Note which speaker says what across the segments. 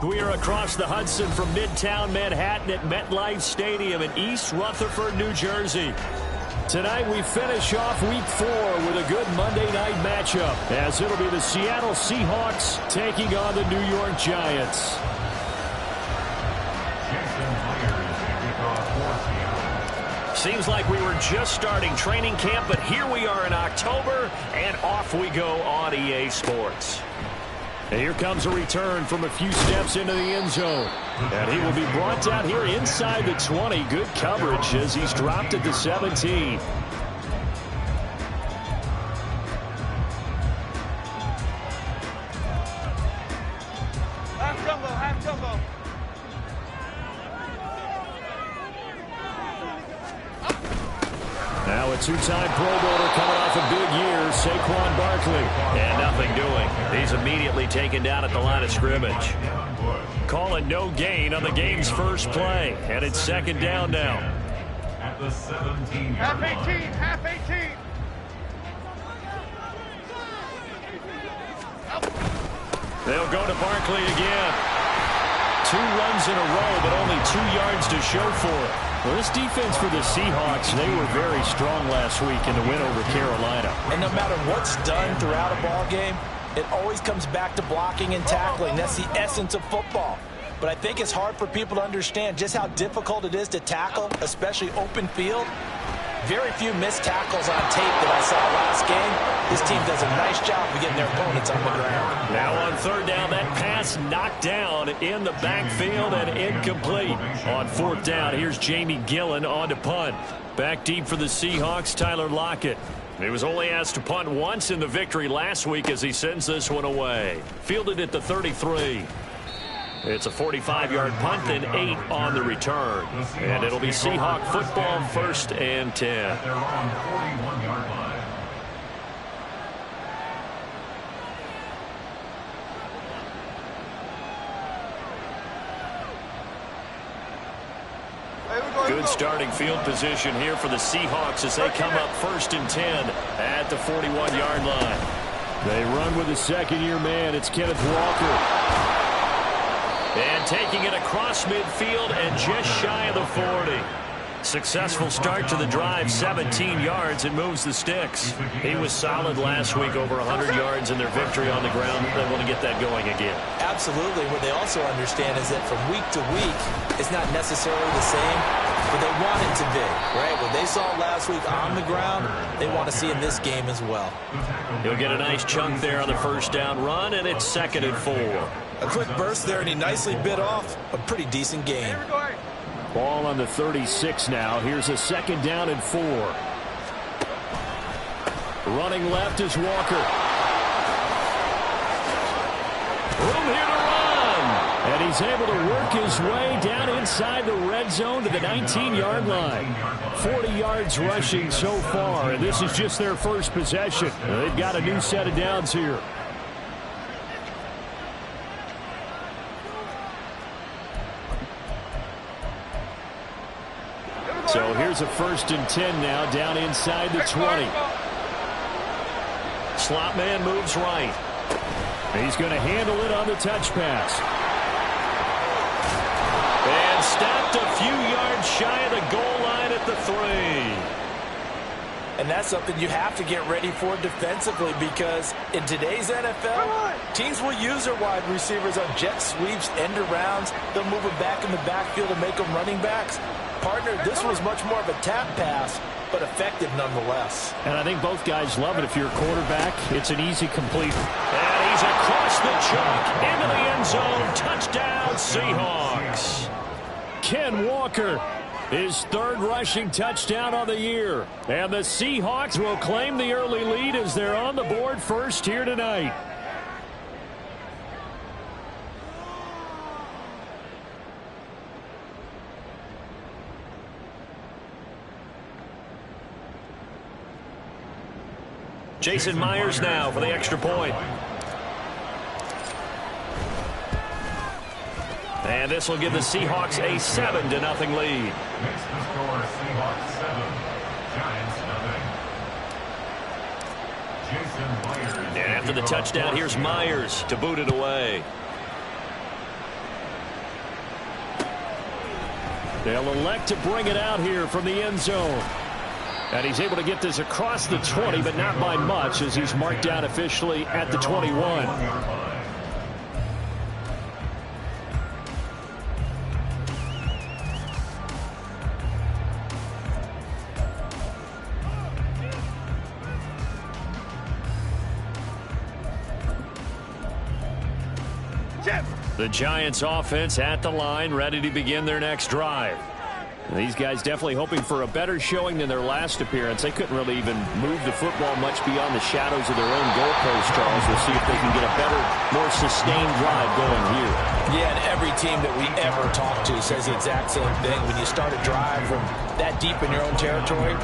Speaker 1: We are across the Hudson from Midtown Manhattan at MetLife Stadium in East Rutherford, New Jersey. Tonight we finish off Week 4 with a good Monday night matchup, as it'll be the Seattle Seahawks taking on the New York Giants. Seems like we were just starting training camp, but here we are in October, and off we go on EA Sports. And here comes a return from a few steps into the end zone. And he will be brought down here inside the 20. Good coverage as he's dropped at the 17.
Speaker 2: Half jumbo.
Speaker 1: Now a two-time Pro Bowler coming off a big year, Saquon Barkley. And nothing doing. He's immediately taken down at the line of scrimmage. Calling no gain on the game's first play. And it's second down now.
Speaker 2: At the 17. Half 18.
Speaker 1: They'll go to Barkley again. 2 runs in a row, but only 2 yards to show for it. Well, this defense for the Seahawks, they were very strong last week in the win over Carolina.
Speaker 3: And no matter what's done throughout a ball game, it always comes back to blocking and tackling. That's the essence of football. But I think it's hard for people to understand just how difficult it is to tackle, especially open field. Very few missed tackles on tape that I saw last game. This team does a nice job of getting their opponents on the ground.
Speaker 1: Now on third down, that pass knocked down in the backfield and incomplete. On fourth down, here's Jamie Gillen on to punt. Back deep for the Seahawks, Tyler Lockett. He was only asked to punt once in the victory last week as he sends this one away. Fielded at the 33. It's a 45-yard punt, then 8 on the return. And it'll be Seahawk football, 1st and 10.
Speaker 2: They're on 41-yard line.
Speaker 1: Good starting field position here for the Seahawks as they come up 1st and 10 at the 41-yard line. They run with a second-year man. It's Kenneth Walker. And taking it across midfield and just shy of the 40. Successful start to the drive, 17 yards, and moves the sticks. He was solid last week, over 100 yards in their victory on the ground. They want to get that going again.
Speaker 3: Absolutely. What they also understand is that from week to week, it's not necessarily the same, but they want it to be, right? What they saw last week on the ground, they want to see in this game as well.
Speaker 1: He'll get a nice chunk there on the first down run, and it's 2nd and 4.
Speaker 3: A quick burst there, and he nicely bit off a pretty decent gain.
Speaker 1: Ball on the 36 now. Here's a 2nd down and 4. Running left is Walker. Room here to run. And he's able to work his way down inside the red zone to the 19-yard line. 40 yards rushing so far, and this is just their first possession. They've got a new set of downs here. So here's a 1st and 10 now, down inside the 20. Slot man moves right. He's going to handle it on the touch pass. And stopped a few yards shy of the goal line at the 3.
Speaker 3: And that's something you have to get ready for defensively, because in today's NFL, teams will use their wide receivers on jet sweeps, end arounds. They'll move them back in the backfield and make them running backs. Partner, this was much more of a tap pass, but effective nonetheless.
Speaker 1: And I think both guys love it. If you're a quarterback, it's an easy complete. And he's across the chalk into the end zone. Touchdown, Seahawks. Ken Walker, his 3rd rushing touchdown on the year. And the Seahawks will claim the early lead as they're on the board first here tonight. Jason Myers now for the extra point. And this will give the Seahawks a 7-0 lead.
Speaker 2: Makes the score Seahawks 7, Giants 0. Jason Myers.
Speaker 1: And after the touchdown, here's Myers to boot it away. They'll elect to bring it out here from the end zone. And he's able to get this across the 20, but not by much, as he's marked down officially at the 21. The Giants offense at the line, ready to begin their next drive. These guys definitely hoping for a better showing than their last appearance. They couldn't really even move the football much beyond the shadows of their own goalpost, Charles. We'll see if they can get a better, more sustained drive going here. Yeah, and every team that we ever talk to says the exact same thing. When you start a drive from that deep in your own territory,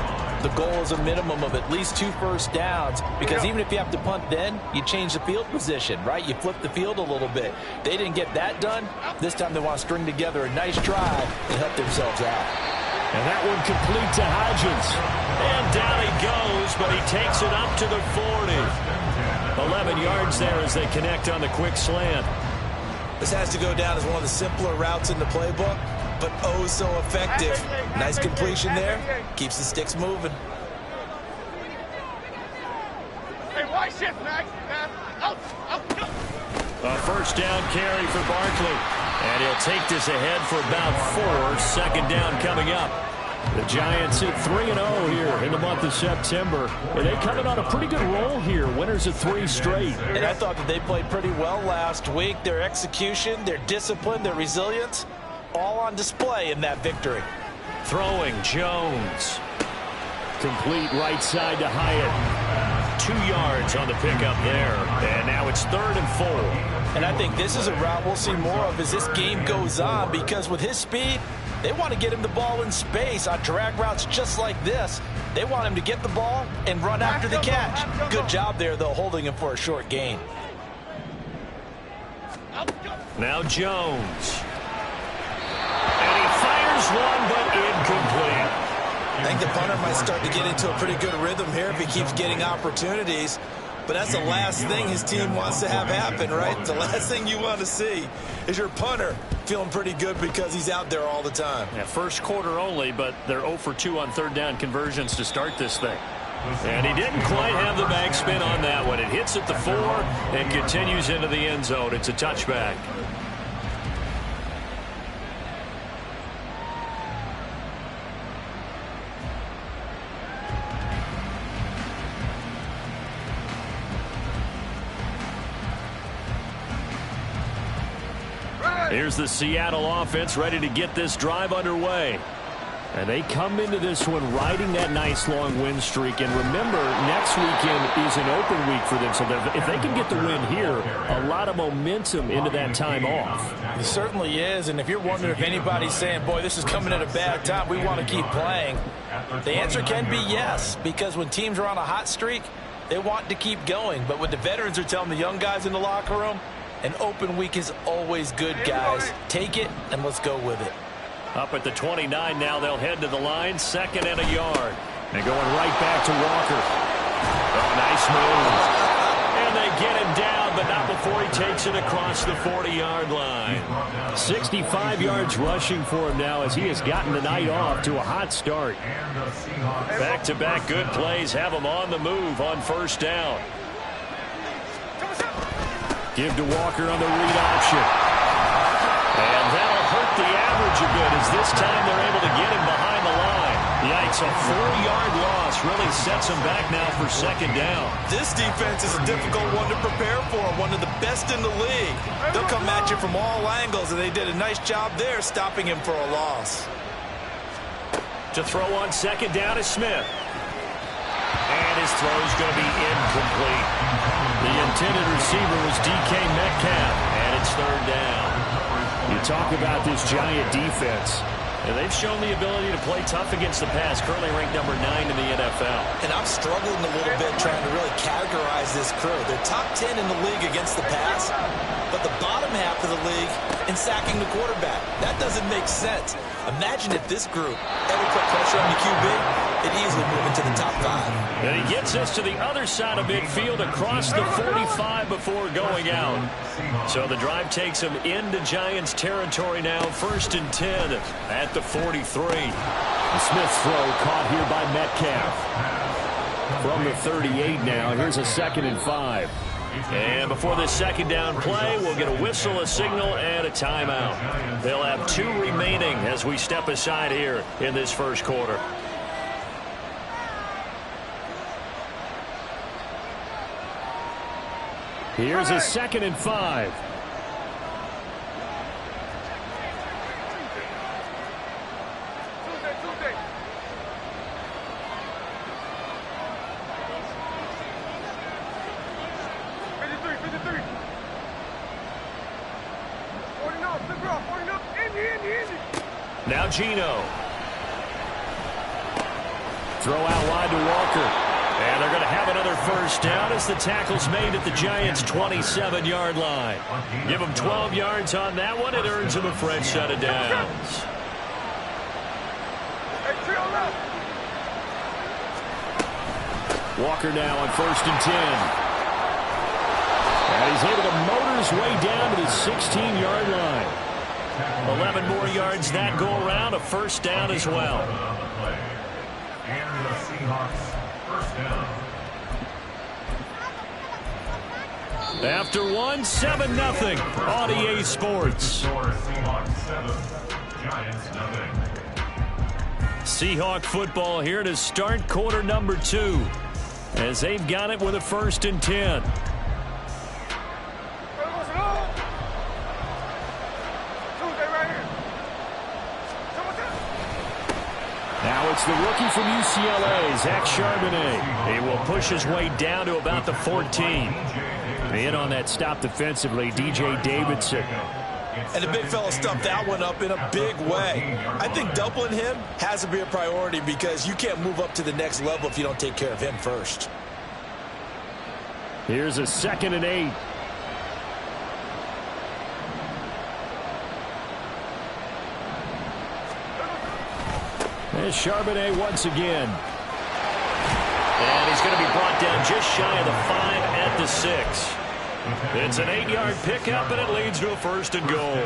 Speaker 1: the goal is a minimum of at least 2 first downs, because even if you have to punt then, you change the field position, right? You flip the field a little bit. They didn't get that done. This time they want to string together a nice drive and help themselves out. And that one complete to Hodgins. And down he goes, but he takes it up to the 40. 11 yards there as they connect on the quick slant.
Speaker 3: This has to go down as one of the simpler routes in the playbook, but oh so effective. Nice completion there. Keeps the sticks moving.
Speaker 4: Hey, why shift, Max?
Speaker 1: A first down carry for Barkley. And he'll take this ahead for about 4. Second down coming up. The Giants hit 3-0 here in the month of September. And they coming on a pretty good roll here. Winners of 3 straight.
Speaker 3: And I thought that they played pretty well last week. Their execution, their discipline, their resilience, all on display in that victory.
Speaker 1: Throwing Jones. Complete right side to Hyatt. 2 yards on the pickup there. And now it's 3rd and 4.
Speaker 3: And I think this is a route we'll see more of as this game goes on, because with his speed, they want to get him the ball in space on drag routes just like this. They want him to get the ball and run after the catch. Good job there, though, holding him for a short gain.
Speaker 1: Now Jones. And he fires one, but incomplete.
Speaker 3: I think the punter might start to get into a pretty good rhythm here if he keeps getting opportunities. But that's the last thing his team wants to have happen, right? The last thing you want to see is your punter feeling pretty good because he's out there all the time.
Speaker 1: Yeah, first quarter only, but they're 0 for 2 on 3rd down conversions to start this thing. And he didn't quite have the backspin on that one. It hits at the 4 and continues into the end zone. It's a touchback. Here's the Seattle offense ready to get this drive underway. And they come into this one riding that nice long win streak. And remember, next weekend is an open week for them. So if they can get the win here, a lot of momentum into that time off.
Speaker 3: It certainly is. And if you're wondering if anybody's saying, boy, this is coming at a bad time, we want to keep playing, the answer can be yes. Because when teams are on a hot streak, they want to keep going. But what the veterans are telling the young guys in the locker room, an open week is always good, guys. Take it, and let's go with it.
Speaker 1: Up at the 29 now, they'll head to the line, 2nd and a yard. And going right back to Walker. Oh, nice move. And they get him down, but not before he takes it across the 40-yard line. 65 yards rushing for him now as he has gotten the night off to a hot start. Back-to-back good plays have him on the move on 1st down. Give to Walker on the read option. And that'll hurt the average a bit as this time they're able to get him behind the line. Yikes, a 4-yard loss really sets him back now for 2nd down.
Speaker 3: This defense is a difficult one to prepare for, one of the best in the league. They'll come at you from all angles, and they did a nice job there stopping him for a loss.
Speaker 1: To throw on 2nd down is Smith. And his throw is going to be incomplete. The intended receiver was DK Metcalf, and it's 3rd down. You talk about this Giant defense, and they've shown the ability to play tough against the pass, currently ranked number 9 in the NFL.
Speaker 3: And I'm struggling a little bit trying to really categorize this crew. They're top 10 in the league against the pass, but the bottom half of the league in sacking the quarterback. That doesn't make sense. Imagine if this group ever put pressure on the QB. It easily move into the top 5.
Speaker 1: And he gets us to the other side of midfield across the 45 before going out. So the drive takes him into Giants territory now, 1st and 10 at the 43.
Speaker 5: The Smith's throw caught here by Metcalf. From the 38 now, here's a 2nd and 5.
Speaker 1: And before this second down play, we'll get a whistle, a signal, and a timeout. They'll have 2 remaining as we step aside here in this first quarter.
Speaker 5: Here's a 2nd and 5.
Speaker 4: Tuesday. 53. 40 up, look up, 40 up, Indy.
Speaker 1: Now Gino. Throw out wide to Walker. And they're going to have another first down as the tackle's made at the Giants' 27-yard line. Give them 12 yards on that one. It earns them a fresh set of downs.
Speaker 5: Walker now on 1st and 10. And he's able to motor his way down to the 16-yard line.
Speaker 1: 11 more yards that go around, a first down as well.
Speaker 2: And the Seahawks first down.
Speaker 1: After 7-0 on EA Sports.
Speaker 2: Seahawks 7, Giants 0.
Speaker 1: Seahawk football here to start quarter number 2 as they've got it with a 1st and 10.
Speaker 5: Now it's the rookie from UCLA, Zach Charbonnet.
Speaker 1: He will push his way down to about the 14.
Speaker 5: In on that stop defensively, DJ Davidson.
Speaker 3: And the big fella stuffed that one up in a big way. I think doubling him has to be a priority because you can't move up to the next level if you don't take care of him first.
Speaker 5: Here's a 2nd and 8. There's Charbonnet once again.
Speaker 1: And he's going to be brought down just shy of the 5 at the 6. It's an 8-yard pickup, and it leads to a 1st and goal.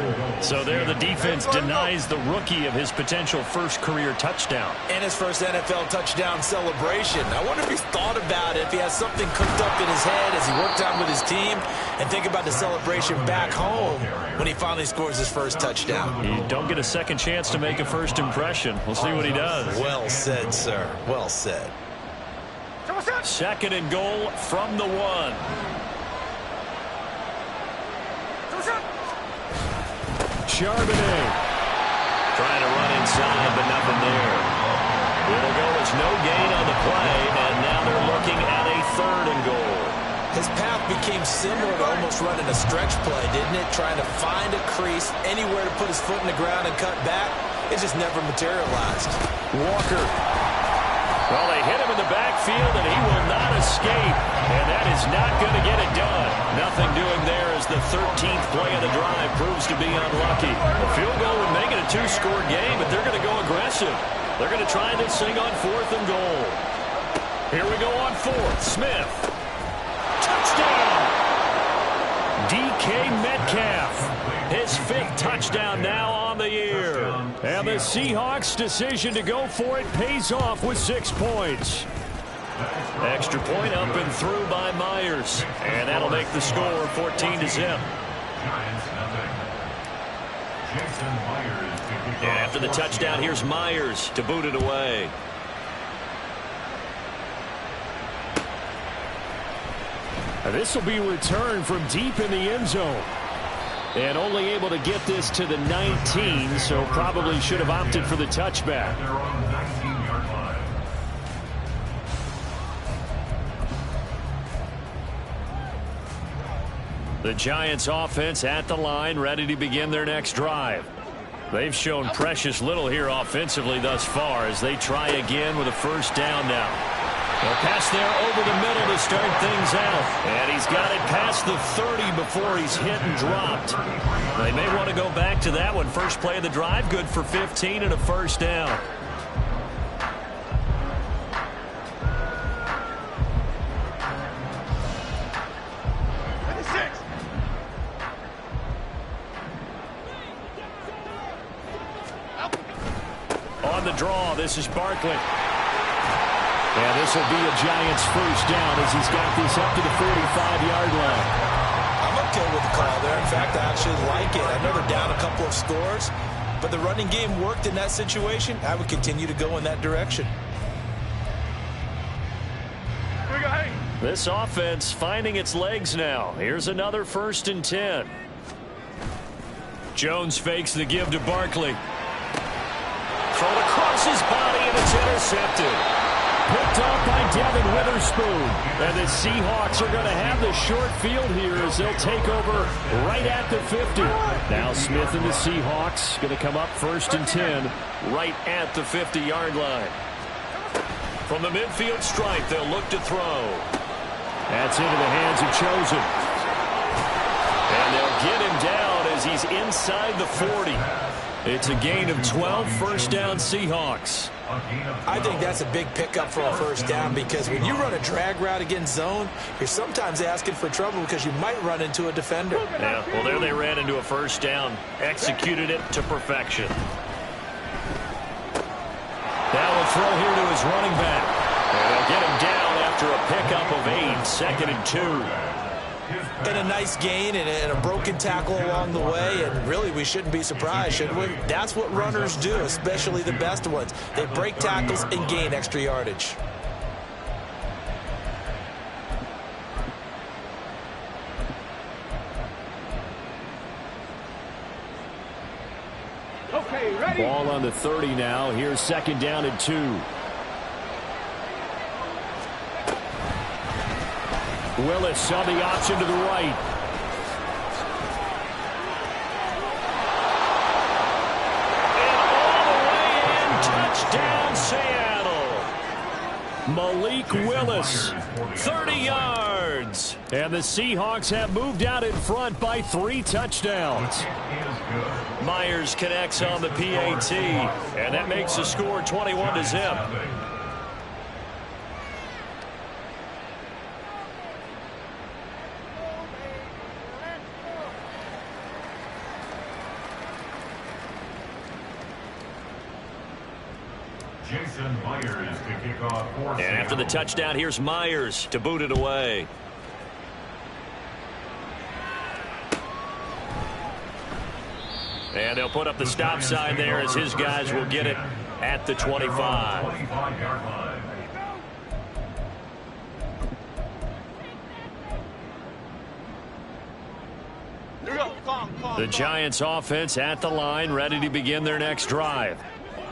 Speaker 1: So there the defense denies the rookie of his potential first career touchdown.
Speaker 3: And his first NFL touchdown celebration. I wonder if he's thought about it, if he has something cooked up in his head as he worked out with his team, and think about the celebration back home when he finally scores his first touchdown.
Speaker 1: You don't get a second chance to make a first impression. We'll see what he does.
Speaker 3: Well said, sir. Well said.
Speaker 1: 2nd and goal from the 1.
Speaker 5: Charbonnet.
Speaker 1: Trying to run inside, but nothing there. It'll go as no gain on the play, and now they're looking at a 3rd and goal.
Speaker 3: His path became similar to almost running a stretch play, didn't it? Trying to find a crease, anywhere to put his foot in the ground and cut back. It just never materialized.
Speaker 5: Walker.
Speaker 1: Well, they hit him in the backfield, and he will not escape. And that is not going to get it done. Nothing doing there as the 13th play of the drive proves to be unlucky. A field goal would make it a 2-score game, but they're going to go aggressive. They're going to try this thing on 4th and goal. Here we go on 4th. Smith. Touchdown! DK Metcalf. His 5th touchdown now on the year. And the Seahawks' decision to go for it pays off with 6 points. Extra point up and through by Myers. And that'll make the score 14-0. And after the touchdown, here's Myers to boot it away.
Speaker 5: This will be returned from deep in the end zone. And only able to get this to the 19, so probably should have opted for the touchback.
Speaker 2: They're on the 19-yard line.
Speaker 1: The Giants offense at the line, ready to begin their next drive. They've shown precious little here offensively thus far as they try again with a first down now. They'll pass there over the middle to start things out. And he's got it past the 30 before he's hit and dropped. They may want to go back to that one. First play of the drive, good for 15 and a first down. the draw. This is Barkley. And this will be a Giants first down as he's got this up to the 45-yard line.
Speaker 3: I'm okay with the call there. In fact, I actually like it. I know they're down a couple of scores, but the running game worked in that situation. I would continue to go in that direction.
Speaker 1: This offense finding its legs now. Here's another 1st and 10. Jones fakes the give to Barkley. Thrown across his body, and it's intercepted. Picked off by Devin Witherspoon. And the Seahawks are going to have the short field here as they'll take over right at the 50. Now Smith and the Seahawks going to come up 1st and 10 right at the 50-yard line. From the midfield stripe, they'll look to throw. That's into the hands of Chosen. And they'll get him down as he's inside the 40. It's a gain of 12, first down Seahawks.
Speaker 3: I think that's a big pickup for a first down because when you run a drag route against zone, you're sometimes asking for trouble because you might run into a defender.
Speaker 1: Yeah, well, there they ran into a first down, executed it to perfection. That will throw here to his running back. And they'll get him down after a pickup of 8, 2nd and 2.
Speaker 3: And a nice gain and a broken tackle along the way, and really we shouldn't be surprised, should we? That's what runners do, especially the best ones. They break tackles and gain extra yardage.
Speaker 4: Okay, ready?
Speaker 5: Ball on the 30 now. Here's 2nd down and 2. Willis on the option to the right.
Speaker 1: And all the way in, touchdown Seattle.
Speaker 5: Malik Willis, 30 yards. And the Seahawks have moved out in front by 3 touchdowns.
Speaker 1: Myers connects on the PAT, and that makes the score 21-0.
Speaker 2: Jason Myers to kick off for
Speaker 1: And after the touchdown, here's Myers to boot it away. And they'll put up the stop sign there as his guys will get it at the 25.
Speaker 2: 25-yard line.
Speaker 1: The Giants offense at the line, ready to begin their next drive.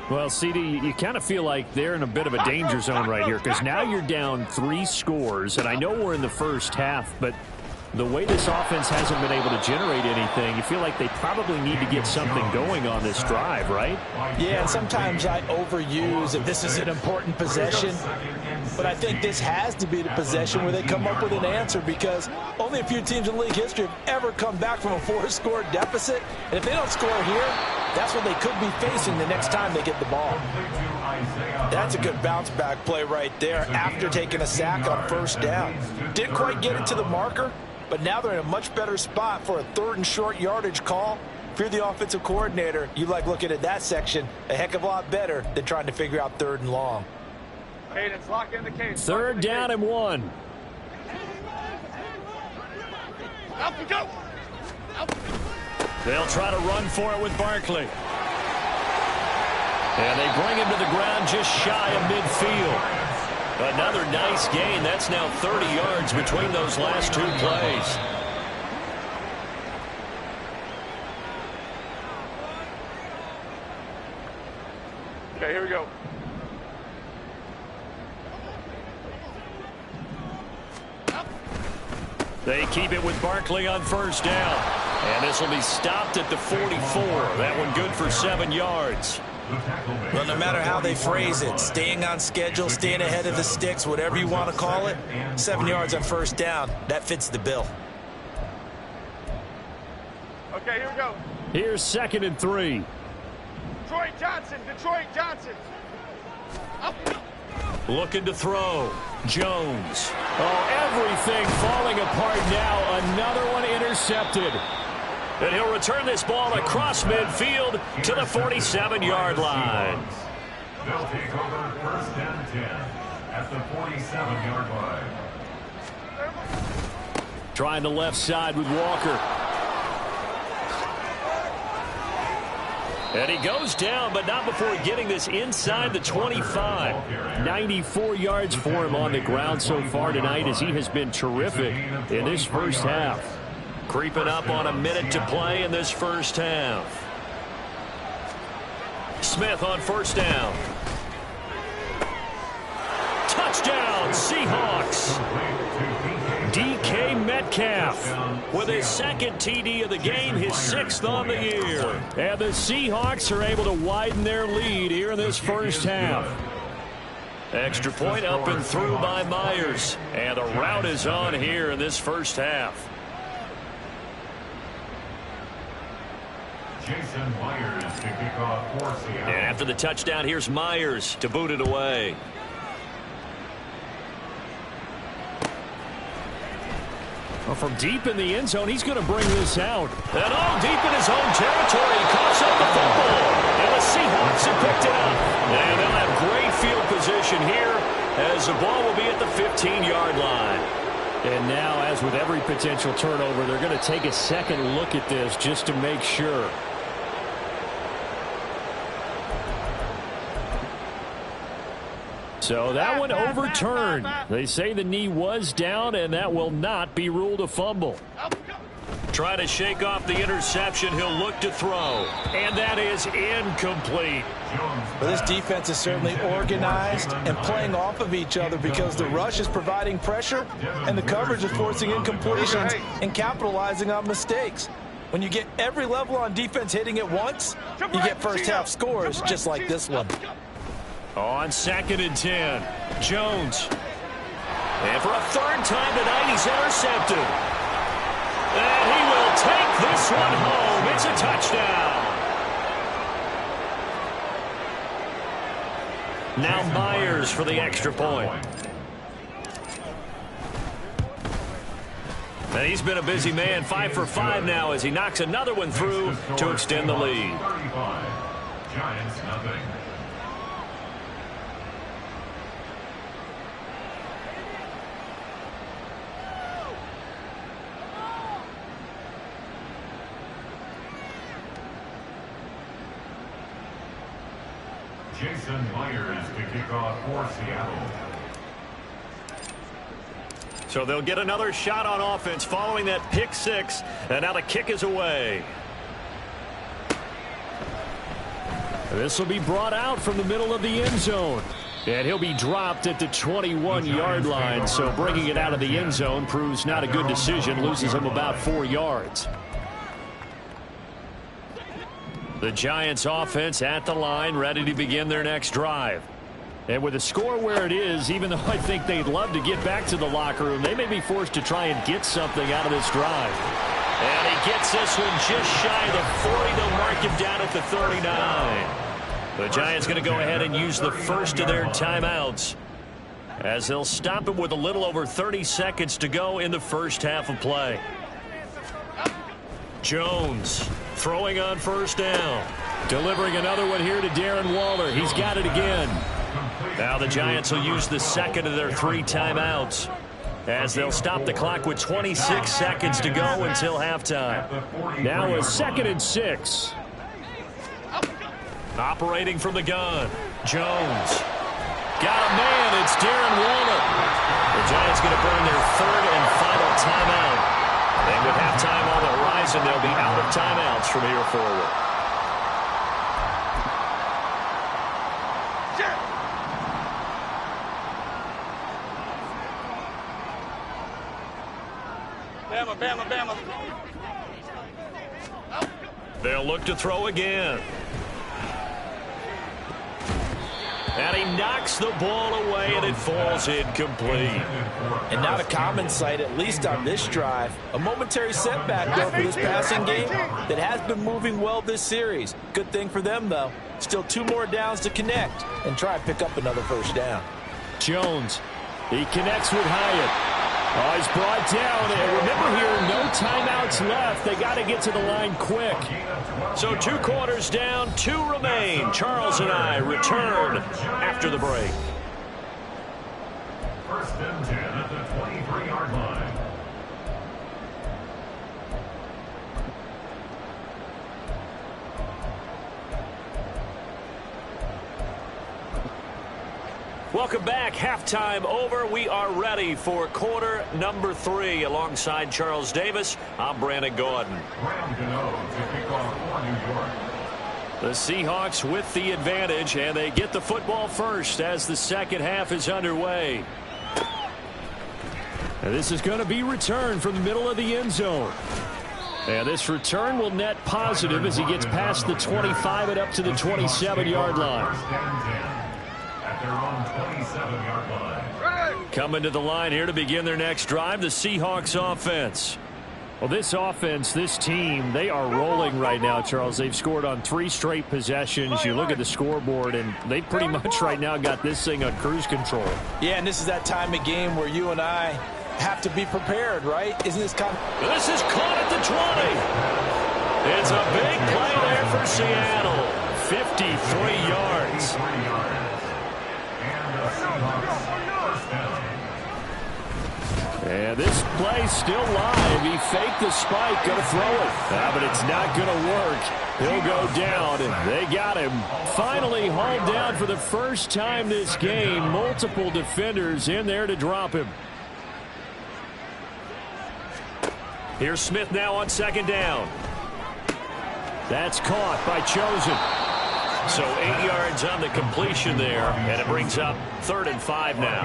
Speaker 5: Well, CD, you kind of feel like they're in a bit of a danger zone right here because now you're down 3 scores, and I know we're in the first half, but the way this offense hasn't been able to generate anything, you feel like they probably need to get something going on this drive, right?
Speaker 3: Yeah, and sometimes I overuse that this is an important possession, but I think this has to be the possession where they come up with an answer because only a few teams in league history have ever come back from a 4-score deficit, and if they don't score here, that's what they could be facing the next time they get the ball. That's a good bounce back play right there after taking a sack on first down. Didn't quite get it to the marker, but now they're in a much better spot for a 3rd and short yardage call. If you're the offensive coordinator, you like looking at that section a heck of a lot better than trying to figure out 3rd and long.
Speaker 4: Cadence, lock in the cadence.
Speaker 5: 3rd down and 1.
Speaker 4: Up and go.
Speaker 1: They'll try to run for it with Barkley. And they bring him to the ground just shy of midfield. Another nice gain. That's now 30 yards between those last 2 plays.
Speaker 4: Okay, here we go.
Speaker 1: They keep it with Barkley on first down. And this will be stopped at the 44. That one good for 7 yards.
Speaker 3: Well, no matter how they phrase it, staying on schedule, staying ahead of the sticks, whatever you want to call it, 7 yards on first down, that fits the bill.
Speaker 4: Okay, here we go.
Speaker 5: Here's 2nd and 3.
Speaker 4: Detroit Johnson, Detroit Johnson. Up.
Speaker 1: Looking to throw. Jones.
Speaker 5: Oh, everything falling apart now. Another one intercepted.
Speaker 1: And he'll return this ball across midfield to the 47-yard line.
Speaker 2: They'll take over first and 10 at the 47-yard line.
Speaker 5: Trying the left side with Walker. And he goes down, but not before getting this inside the 25. 94 yards for him on the ground so far tonight as he has been terrific in this first half. Creeping up on a minute to play in this first half. Smith on first down. Touchdown, Seahawks. DK Metcalf with his second TD of the game, his 6th on the year. And the Seahawks are able to widen their lead here in this first half. Extra point up and through by Myers. And the route is on here in this first half.
Speaker 2: Jason Myers to kick off for Seattle.
Speaker 1: And after the touchdown, here's Myers to boot it away.
Speaker 5: Well, from deep in the end zone, he's going to bring this out.
Speaker 1: And all deep in his own territory, he coughs up the football. And the Seahawks have picked it up. And they'll have great field position here as the ball will be at the 15-yard line.
Speaker 5: And now, as with every potential turnover, they're going to take a second look at this just to make sure. So that one overturned. They say the knee was down, and that will not be ruled a fumble.
Speaker 1: Try to shake off the interception. He'll look to throw. And that is incomplete.
Speaker 3: Well, this defense is certainly organized and playing off of each other because the rush is providing pressure and the coverage is forcing incompletions and capitalizing on mistakes. When you get every level on defense hitting at once, you get first half scores just like this one.
Speaker 1: On 2nd and 10, Jones. And for a 3rd time tonight, he's intercepted. And he will take this one home. It's a touchdown. Now Myers for the extra point. And he's been a busy man, 5 for 5 now as he knocks another one through to extend the lead.
Speaker 2: Giants nothing. Jason Myers to kick off for Seattle.
Speaker 1: So they'll get another shot on offense following that pick 6, and now the kick is away.
Speaker 5: This will be brought out from the middle of the end zone. And he'll be dropped at the 21-yard line, so bringing it out of the end zone proves not a good decision, loses him about 4 yards.
Speaker 1: The Giants offense at the line, ready to begin their next drive.
Speaker 5: And with the score where it is, even though I think they'd love to get back to the locker room, they may be forced to try and get something out of this drive.
Speaker 1: And he gets this one just shy of the 40. They'll mark him down at the 39. The Giants going to go ahead and use the first of their timeouts as they'll stop him with a little over 30 seconds to go in the first half of play. Jones throwing on first down.
Speaker 5: Delivering another one here to Darren Waller. He's got it again.
Speaker 1: Now the Giants will use the second of their 3 timeouts as they'll stop the clock with 26 seconds to go until halftime.
Speaker 5: Now a 2nd and 6.
Speaker 1: Operating from the gun, Jones. Got a man, it's Darren Waller. The Giants going to burn their 3rd and final timeout. And with halftime on the horizon, they'll be out of timeouts from here forward.
Speaker 4: Bama, Bama.
Speaker 1: They'll look to throw again. And he knocks the ball away, and it falls incomplete.
Speaker 3: And not a common sight, at least on this drive. A momentary setback, though, for this passing game that has been moving well this series. Good thing for them, though. Still 2 more downs to connect and try and pick up another first down.
Speaker 5: Jones. He connects with Hyatt. Oh, he's brought down. And remember here, no timeouts left. They got to get to the line quick.
Speaker 1: So 2 quarters down, 2 remain. Charles and I return after the break.
Speaker 2: First and 10 at the 23-yard line.
Speaker 1: Welcome back. Halftime over. We are ready for quarter number 3. Alongside Charles Davis, I'm Brandon Gordon. The Seahawks with the advantage, and they get the football first as the second half is underway.
Speaker 5: And this is going to be returned from the middle of the end zone. And this return will net positive as he gets past the 25 and up to the 27-yard line.
Speaker 2: Their own 27-yard line.
Speaker 1: Coming to the line here to begin their next drive, the Seahawks offense.
Speaker 5: Well, this offense, this team, they are rolling right now, Charles. They've scored on 3 straight possessions. You look at the scoreboard, and they pretty much right now got this thing on cruise control.
Speaker 3: Yeah, and this is that time of game where you and I have to be prepared, right? Isn't this kind of...
Speaker 1: This is caught at the 20. It's a big play there for Seattle. 53 yards.
Speaker 5: And this play's still live. He faked the spike, going to throw it. But it's not going to work. He'll go down. They got him. Finally hauled down for the first time this game. Multiple defenders in there to drop him.
Speaker 1: Here's Smith now on second down.
Speaker 5: That's caught by Chosen.
Speaker 1: So 8 yards on the completion there, and it brings up 3rd and 5 now.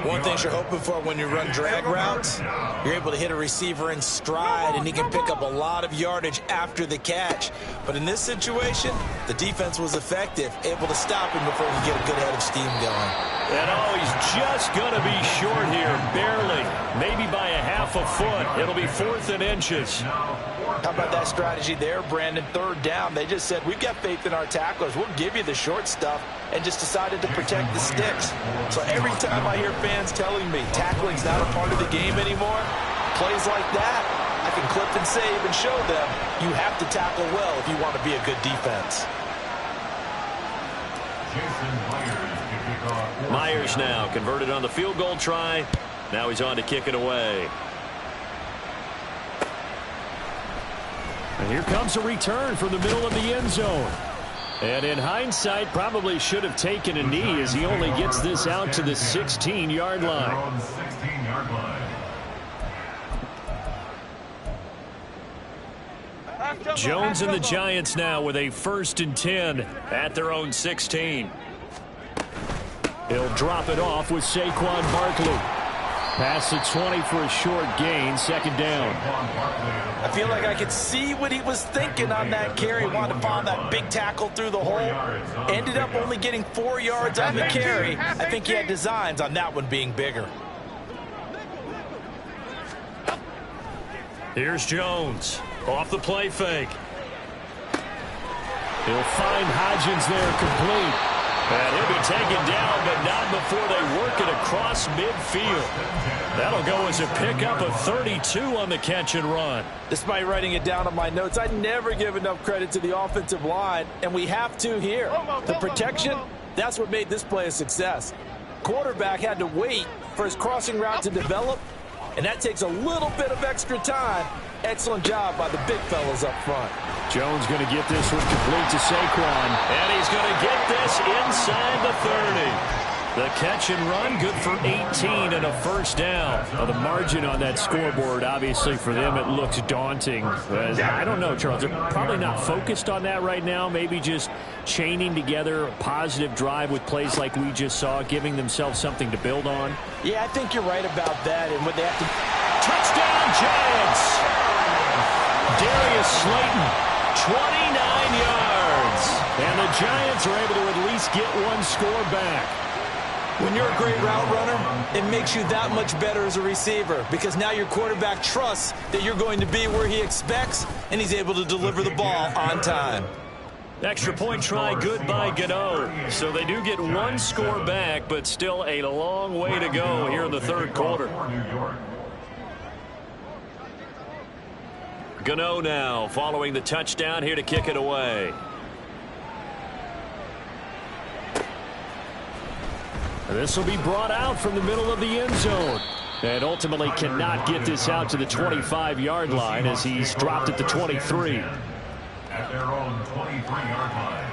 Speaker 3: One thing you're hoping for when you run drag routes, you're able to hit a receiver in stride, and he can pick up a lot of yardage after the catch. But in this situation, the defense was effective, able to stop him before he get a good head of steam going.
Speaker 1: And oh, he's just going to be short here, barely, maybe by a half a foot. It'll be 4th and inches.
Speaker 3: How about that strategy there, Brandon? 3rd down. They just said, we've got faith in our tacklers. We'll give you the short stuff, and just decided to protect the sticks. So every time I hear fans telling me tackling's not a part of the game anymore, plays like that, I can clip and save and show them you have to tackle well if you want to be a good defense.
Speaker 1: Myers now converted on the field goal try. Now he's on to kick it away.
Speaker 5: And here comes a return from the middle of the end zone. And in hindsight, probably should have taken a knee as he only gets this out to the 16-yard line.
Speaker 1: Jones and the Giants now with a 1st and 10 at their own 16.
Speaker 5: He'll drop it off with Saquon Barkley. Past the 20 for a short gain, 2nd down.
Speaker 3: I feel like I could see what he was thinking on that carry. Wanted to find that big tackle through the hole. Ended up only getting 4 yards on the carry. I think he had designs on that one being bigger.
Speaker 1: Here's Jones off the play fake.
Speaker 5: He'll find Hodgins there complete.
Speaker 1: And he'll be taken down, but not before they work it across midfield. That'll go as a pickup of 32 on the catch and run.
Speaker 3: Despite writing it down on my notes, I never give enough credit to the offensive line, and we have to here. The protection, that's what made this play a success. Quarterback had to wait for his crossing route to develop, and that takes a little bit of extra time. Excellent job by the big fellas up front.
Speaker 5: Jones going to get this one complete to Saquon.
Speaker 1: And he's going to get this inside the 30. The catch and run, good for 18 and a 1st down.
Speaker 5: Well, the margin on that scoreboard, obviously for them, it looks daunting. I don't know, Charles. They're probably not focused on that right now. Maybe just chaining together a positive drive with plays like we just saw, giving themselves something to build on.
Speaker 3: Yeah, I think you're right about that. And what they have to...
Speaker 1: Touchdown, Giants! Darius Slayton, 29 yards.
Speaker 5: And the Giants are able to at least get one score back.
Speaker 3: When you're a great route runner, it makes you that much better as a receiver because now your quarterback trusts that you're going to be where he expects, and he's able to deliver the ball on time.
Speaker 1: Extra point try good by Gano. So they do get one score back, but still a long way to go here in the 3rd quarter. Gano now following the touchdown here to kick it away.
Speaker 5: This will be brought out from the middle of the end zone. And ultimately cannot get this out to the 25-yard line as he's dropped at the 23.
Speaker 2: At their own 23-yard line.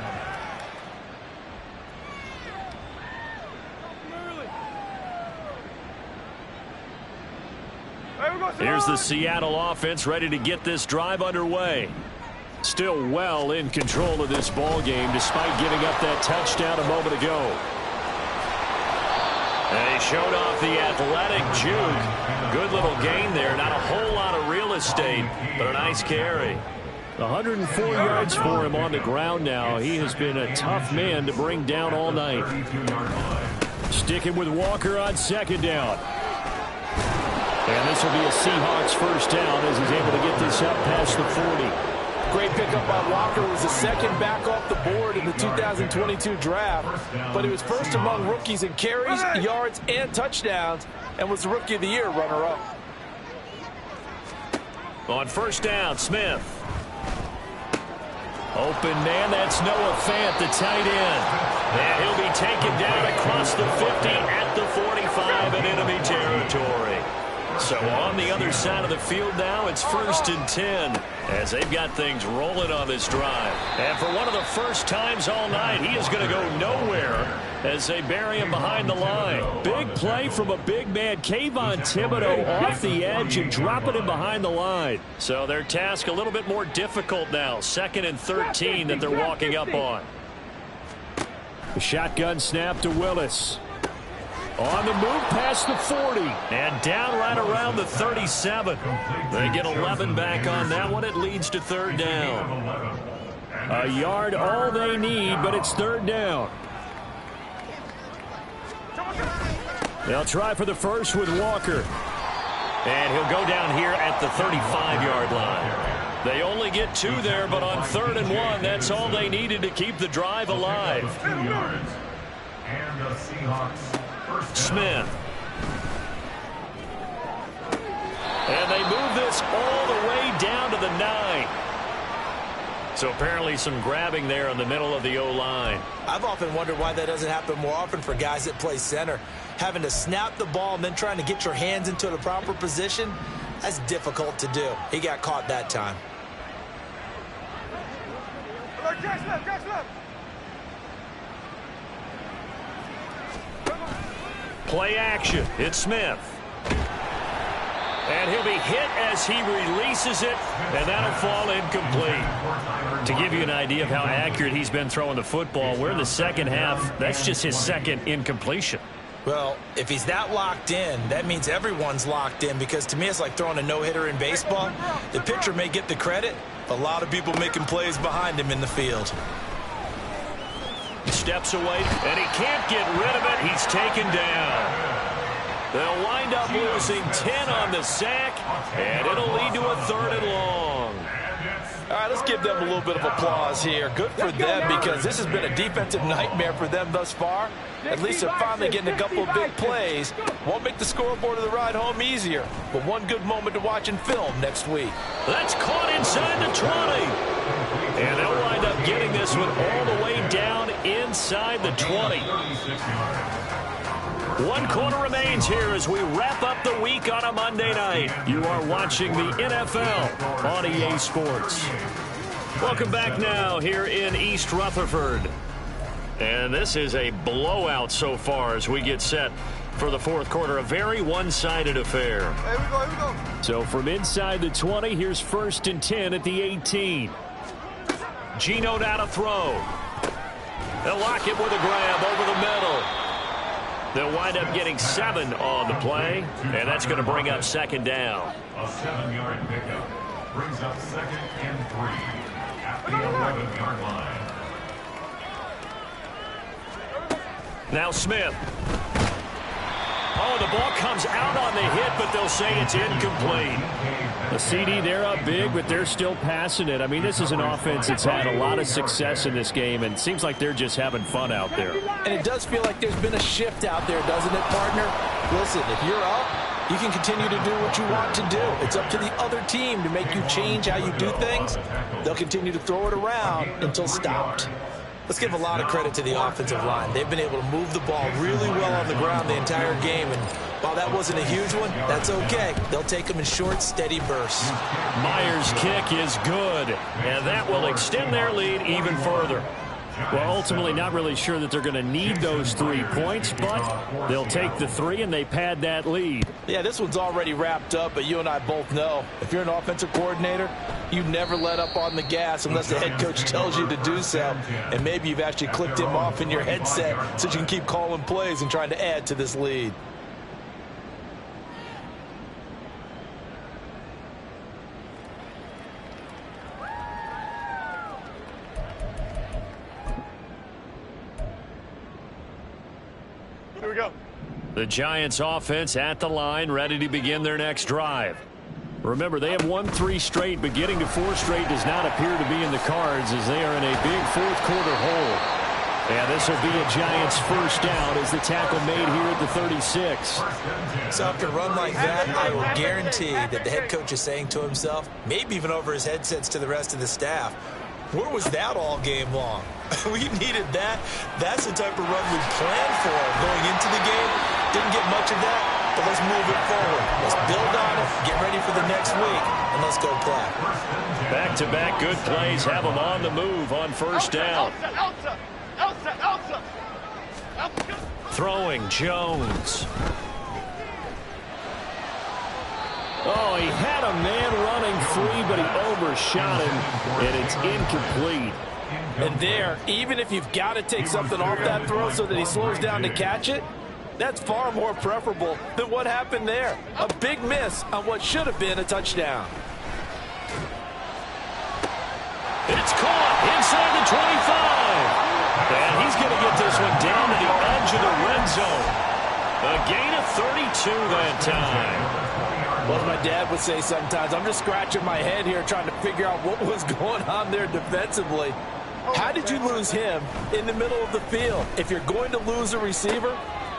Speaker 1: Here's the Seattle offense ready to get this drive underway. Still well in control of this ball game despite giving up that touchdown a moment ago. And he showed off the athletic juke. Good little gain there. Not a whole lot of real estate, but a nice carry.
Speaker 5: 104 yards for him on the ground now. He has been a tough man to bring down all night. Sticking with Walker on second down. And this will be a Seahawks first down as he's able to get this up past the 40.
Speaker 3: Great pickup by Walker. Was the second back off the board in the 2022 draft. But he was first among rookies in carries, yards, and touchdowns, and was the Rookie of the Year runner-up.
Speaker 1: On first down, Smith. Open man, that's Noah Fant, the tight end. And he'll be taken down across the 50 at the 45 in enemy territory. So on the other side of the field now, it's 1st and 10 as they've got things rolling on this drive. And for one of the first times all night, he is going to go nowhere as they bury him behind the line. Big play from a big man, Kayvon Thibodeau, off the edge and dropping him behind the line. So their task a little bit more difficult now. 2nd and 13 that they're walking up on.
Speaker 5: The shotgun snap to Willis. On the move past the 40.
Speaker 1: And down right around the 37. They get 11 back on that one. It leads to 3rd down.
Speaker 5: A yard all they need, but it's 3rd down. They'll try for the first with Walker.
Speaker 1: And he'll go down here at the 35-yard line. They only get 2 there, but on 3rd and 1, that's all they needed to keep the drive alive.
Speaker 2: 2 yards. And the Seahawks.
Speaker 1: Smith. And they move this all the way down to the 9. So apparently some grabbing there in the middle of the O-line.
Speaker 3: I've often wondered why that doesn't happen more often for guys that play center. Having to snap the ball and then trying to get your hands into the proper position, that's difficult to do. He got caught that time.
Speaker 4: Catch left.
Speaker 1: Play action. It's Smith. And he'll be hit as he releases it, and that'll fall incomplete. To give you an idea of how accurate he's been throwing the football, we're in the second half. That's just his 2nd incompletion.
Speaker 3: Well, if he's that locked in, that means everyone's locked in, because to me it's like throwing a no-hitter in baseball. The pitcher may get the credit, a lot of people making plays behind him in the field.
Speaker 1: Steps away, and he can't get rid of it. He's taken down. They'll wind up losing 10 on the sack, and it'll lead to a 3rd and long.
Speaker 3: All right, let's give them a little bit of applause here. Good for them, because this has been a defensive nightmare for them thus far. At least they're finally getting a couple of big plays. Won't make the scoreboard of the ride home easier, but one good moment to watch in film next week.
Speaker 1: That's caught inside the 20. And they'll wind up getting this one all the way down inside the 20. 1 quarter remains here as we wrap up the week on a Monday night. You are watching the NFL on EA Sports. Welcome back now here in East Rutherford. And this is a blowout so far as we get set for the 4th quarter. A very one-sided affair.
Speaker 4: Here we go.
Speaker 5: So from inside the 20, here's 1st and 10 at the 18.
Speaker 1: Geno now to throw. They'll lock it with a grab over the middle. They'll wind up getting 7 on the play, and that's going to bring up 2nd down.
Speaker 2: A 7-yard pickup brings up 2nd and 3 at the 11-yard line.
Speaker 1: Now Smith. Oh, the ball comes out on the hit, but they'll say it's incomplete.
Speaker 5: The CD, they're up big, but they're still passing it. I mean, this is an offense that's had a lot of success in this game, and it seems like they're just having fun out there.
Speaker 3: And it does feel like there's been a shift out there, doesn't it, partner? Listen, if you're up, you can continue to do what you want to do. It's up to the other team to make you change how you do things. They'll continue to throw it around until stopped. Let's give a lot of credit to the offensive line. They've been able to move the ball really well on the ground the entire game, and while that wasn't a huge one, that's okay. They'll take them in short, steady bursts.
Speaker 1: Myers' kick is good, and that will extend their lead even further.
Speaker 5: Well, ultimately, not really sure that they're going to need those 3 points, but they'll take the 3 and they pad that lead.
Speaker 3: Yeah, this one's already wrapped up, but you and I both know if you're an offensive coordinator, you never let up on the gas unless the head coach tells you to do so. And maybe you've actually clicked him off in your headset so you can keep calling plays and trying to add to this lead.
Speaker 4: Here we go.
Speaker 1: The Giants offense at the line, ready to begin their next drive.
Speaker 5: Remember, they have won 3 straight, but getting to 4 straight does not appear to be in the cards as they are in a big fourth-quarter hole. And this will be a Giants first down as the tackle made here at the 36.
Speaker 3: So after a run like that, I will guarantee that the head coach is saying to himself, maybe even over his headsets to the rest of the staff, where was that all game long? We needed that. That's the type of run we planned for going into the game. Didn't get much of that, but let's move it forward. Let's build on it, get ready for the next week, and let's go play.
Speaker 1: Back-to-back good plays have them on the move on first down. Throwing Jones.
Speaker 5: Oh, he had a man running free, but he overshot him, and it's incomplete.
Speaker 3: And there, even if you've got to take something off that throw so that he slows down to catch it, that's far more preferable than what happened there. A big miss on what should have been a touchdown.
Speaker 1: It's caught inside the 25. And he's going to get this one down to the edge of the red zone. A gain of 32 that time.
Speaker 3: Well, as my dad would say sometimes, I'm just scratching my head here trying to figure out what was going on there defensively. How did you lose him in the middle of the field? If you're going to lose a receiver,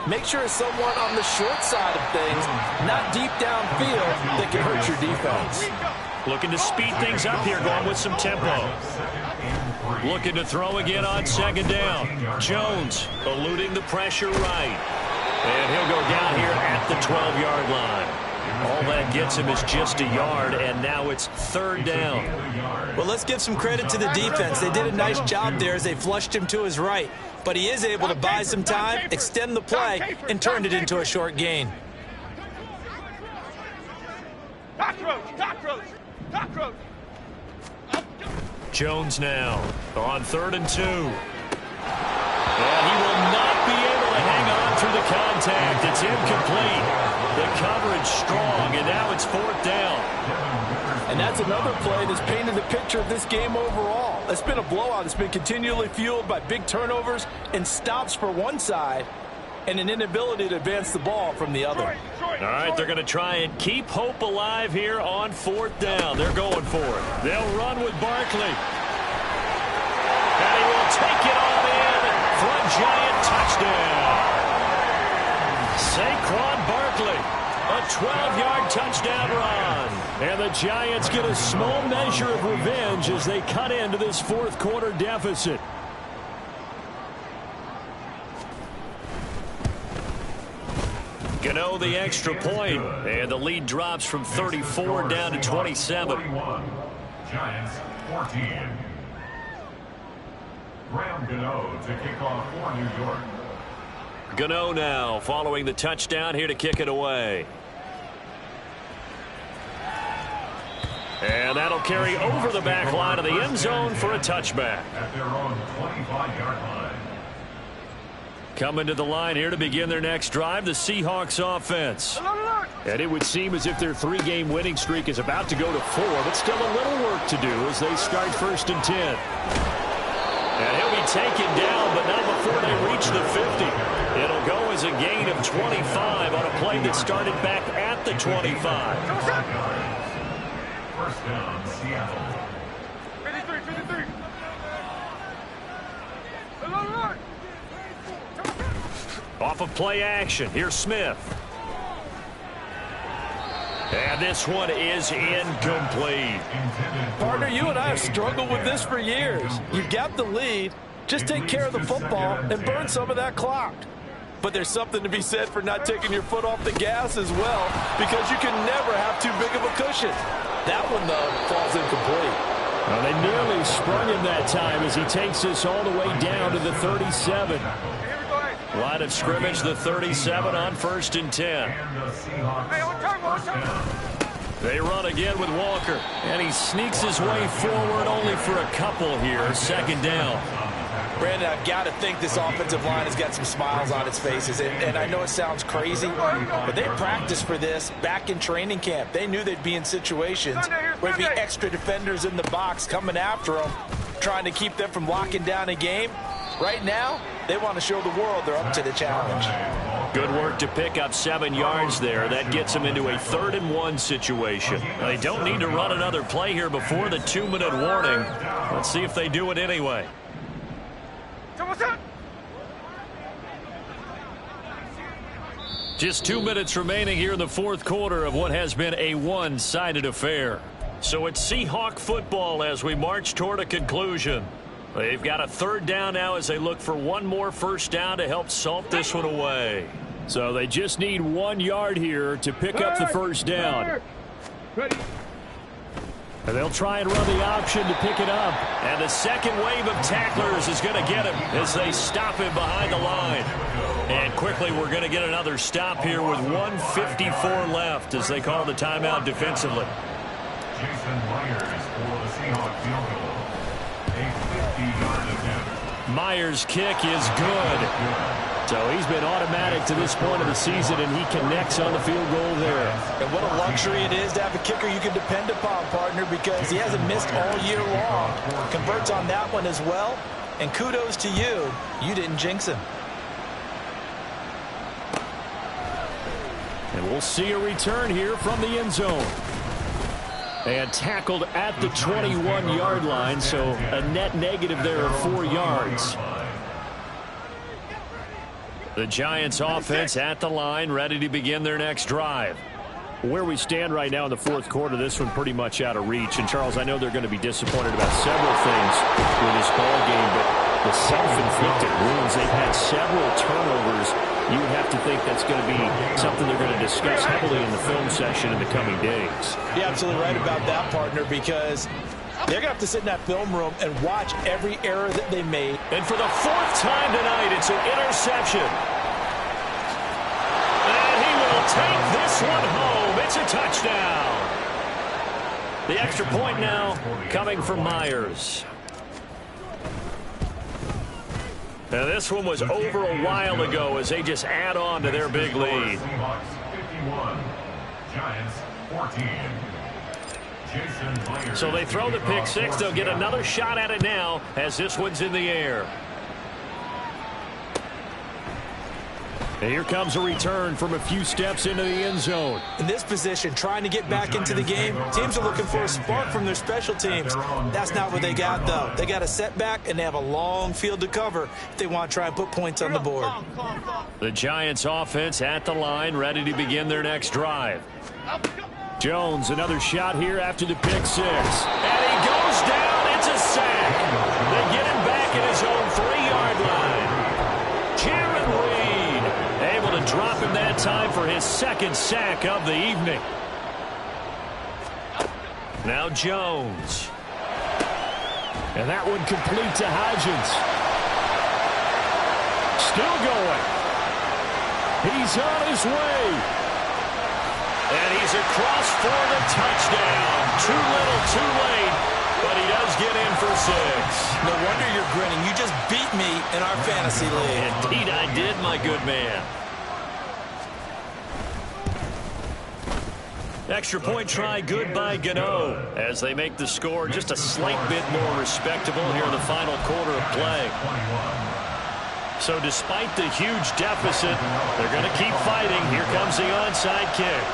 Speaker 3: make sure it's someone on the short side of things, not deep downfield, that can hurt your defense.
Speaker 1: Looking to speed things up here, going with some tempo. Looking to throw again on second down. Jones eluding the pressure right. And he'll go down here at the 12-yard line. All that gets him is just a yard, and now it's third down.
Speaker 3: Well, let's give some credit to the defense. They did a nice job there as they flushed him to his right. But he is able to buy some time, extend the play, and turn it into a short gain.
Speaker 4: Cockroach.
Speaker 1: Jones now on 3rd and 2. And he will not be able to hang on through the contact. It's incomplete. The coverage strong, and now it's 4th down.
Speaker 3: And that's another play that's painted the picture of this game overall. It's been a blowout. It's been continually fueled by big turnovers and stops for one side and an inability to advance the ball from the other.
Speaker 1: All right, they're going to try and keep hope alive here on 4th down. They're going for it. They'll run with Barkley. And he will take it all in for a Giant touchdown. Saquon Barkley, a 12-yard touchdown run.
Speaker 5: And the Giants get a small measure of revenge as they cut into this fourth-quarter deficit.
Speaker 1: Gano the extra point, and the lead drops from 34 down to 27.
Speaker 2: Giants 14. Graham Gano to kick off for New York.
Speaker 1: Gano now following the touchdown here to kick it away. And that'll carry over the back line of the end zone for a touchback.
Speaker 2: At their own 25-yard line.
Speaker 1: Coming to the line here to begin their next drive, the Seahawks offense.
Speaker 5: And it would seem as if their 3-game winning streak is about to go to 4, but still a little work to do as they start 1st and 10.
Speaker 1: And he'll be taken down, but not before they reach the 50. It'll go as a gain of 25 on a play that started back at the 25.
Speaker 2: First down, Seattle.
Speaker 4: 53.
Speaker 1: Off of play action, here's Smith. And this one is incomplete.
Speaker 3: Partner, you and I have struggled with this for years. You've got the lead. Just take care of the football and burn some of that clock. But there's something to be said for not taking your foot off the gas as well, because you can never have too big of a cushion. That one, though, falls incomplete.
Speaker 5: Well, they nearly sprung him that time as he takes this all the way down to the 37.
Speaker 1: Line of scrimmage, the 37 on 1st and 10. They run again with Walker. And he sneaks his way forward only for a couple here. 2nd down.
Speaker 3: Brandon, I've got to think this offensive line has got some smiles on its faces. And I know it sounds crazy, but they practiced for this back in training camp. They knew they'd be in situations where there'd be extra defenders in the box coming after them, trying to keep them from locking down a game. Right now, they want to show the world they're up to the challenge.
Speaker 1: Good work to pick up 7 yards there. That gets them into a 3rd and 1 situation. They don't need to run another play here before the 2-minute warning. Let's see if they do it anyway. Just 2 minutes remaining here in the 4th quarter of what has been a one-sided affair. So it's Seahawk football as we march toward a conclusion. They've got a 3rd down now as they look for one more 1st down to help salt this one away.
Speaker 5: So they just need 1 yard here to pick up the 1st down. And they'll try and run the option to pick it up.
Speaker 1: And the second wave of tacklers is going to get him as they stop him behind the line. And quickly we're going to get another stop here with 1:54 left as they call the timeout defensively.
Speaker 2: Jason Myers for the Seahawks field goal. A 50-yard attempt.
Speaker 1: Myers' kick is good.
Speaker 5: So he's been automatic to this point of the season, and he connects on the field goal there.
Speaker 3: And what a luxury it is to have a kicker you can depend upon, partner, because he hasn't missed all year long. Converts on that one as well. And kudos to you. You didn't jinx him.
Speaker 5: And we'll see a return here from the end zone. And tackled at the 21-yard line, so a net negative there of 4 yards.
Speaker 1: The Giants offense at the line, ready to begin their next drive.
Speaker 5: Where we stand right now in the 4th quarter, this one pretty much out of reach. And, Charles, I know they're going to be disappointed about several things with this ball game, but the self-inflicted wounds, they've had several turnovers. You would have to think that's going to be something they're going to discuss heavily in the film session in the coming days.
Speaker 3: You're absolutely right about that, partner, because they're going to have to sit in that film room and watch every error that they made.
Speaker 1: And for the 4th time tonight, it's an interception. And he will take this one home. It's a touchdown. The extra point now coming from Myers. Now this one was over a while ago as they just add on to their big lead.
Speaker 2: Seahawks 51, Giants 14. Jason Myers.
Speaker 1: So they throw the pick six. They'll get another shot at it now as this one's in the air.
Speaker 5: And here comes a return from a few steps into the end zone.
Speaker 3: In this position, trying to get back into the game, teams are looking for a spark from their special teams. That's not what they got, though. They got a setback, and they have a long field to cover if they want to try and put points on the board.
Speaker 1: The Giants offense at the line, ready to begin their next drive.
Speaker 5: Jones, another shot here after the pick six.
Speaker 1: And he goes down. It's a sack. They get him back at his own 3-yard line. Jaron Reed able to drop him that time for his 2nd sack of the evening. Now Jones.
Speaker 5: And that one complete to Hodgins. Still going. He's on his way.
Speaker 1: And he's across for the touchdown. Too little, too late, but he does get in for 6.
Speaker 3: No wonder you're grinning. You just beat me in our fantasy league.
Speaker 1: Indeed I did, my good man. Extra point try good by Gano as they make the score just a slight bit more respectable here in the final quarter of play. So despite the huge deficit, they're going to keep fighting. Here comes the onside kick.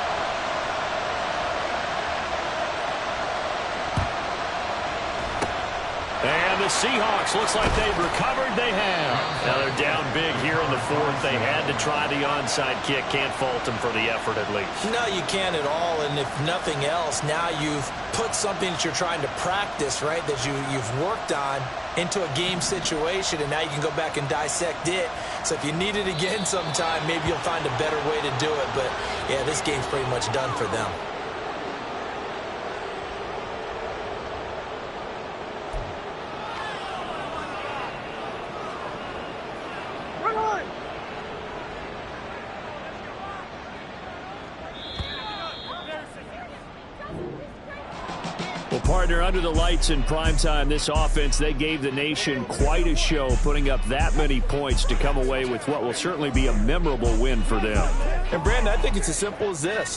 Speaker 1: And the Seahawks, looks like they've recovered. They have. Now they're down big here in the fourth. They had to try the onside kick. Can't fault them for the effort at least.
Speaker 3: No, you can't at all. And if nothing else, now you've put something that you're trying to practice, right, that you've worked on into a game situation, and now you can go back and dissect it. So if you need it again sometime, maybe you'll find a better way to do it. But, yeah, this game's pretty much done for them.
Speaker 5: Well, partner, under the lights in primetime, this offense, they gave the nation quite a show, putting up that many points to come away with what will certainly be a memorable win for them.
Speaker 3: And, Brandon, I think it's as simple as this.